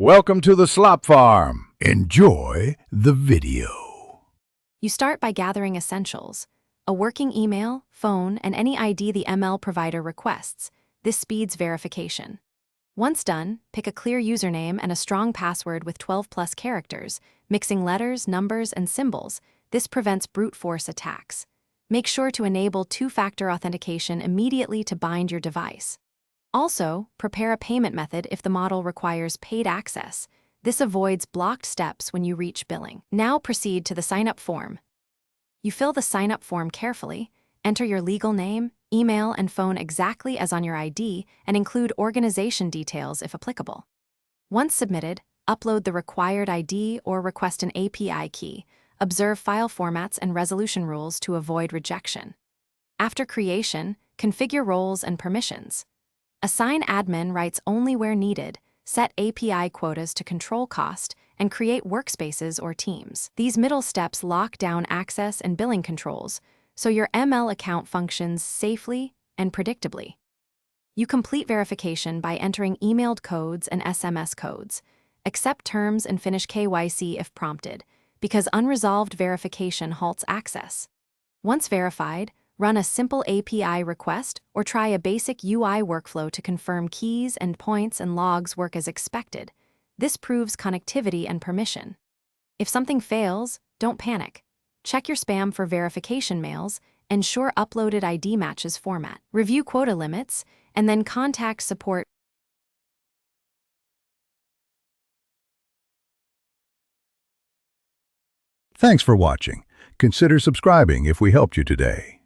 Welcome to the slop farm. Enjoy the video. You start by gathering essentials: a working email, phone, and any ID the ML provider requests. This speeds verification. Once done, pick a clear username and a strong password with 12+ characters, mixing letters, numbers, and symbols. This prevents brute force attacks. Make sure to enable two-factor authentication immediately to bind your device. Also, prepare a payment method if the model requires paid access. This avoids blocked steps when you reach billing. Now proceed to the sign-up form. You fill the sign-up form carefully, enter your legal name, email, and phone exactly as on your ID, and include organization details if applicable. Once submitted, upload the required ID or request an API key. Observe file formats and resolution rules to avoid rejection. After creation, configure roles and permissions. Assign admin rights only where needed, set API quotas to control cost, and create workspaces or teams. These middle steps lock down access and billing controls, so your ML account functions safely and predictably. You complete verification by entering emailed codes and SMS codes. Accept terms and finish KYC if prompted, because unresolved verification halts access. Once verified, run a simple API request or try a basic UI workflow to confirm keys and points and logs work as expected. This proves connectivity and permission. If something fails, don't panic. Check your spam for verification mails, ensure uploaded ID matches format. Review quota limits, and then contact support. Thanks for watching. Consider subscribing if we helped you today.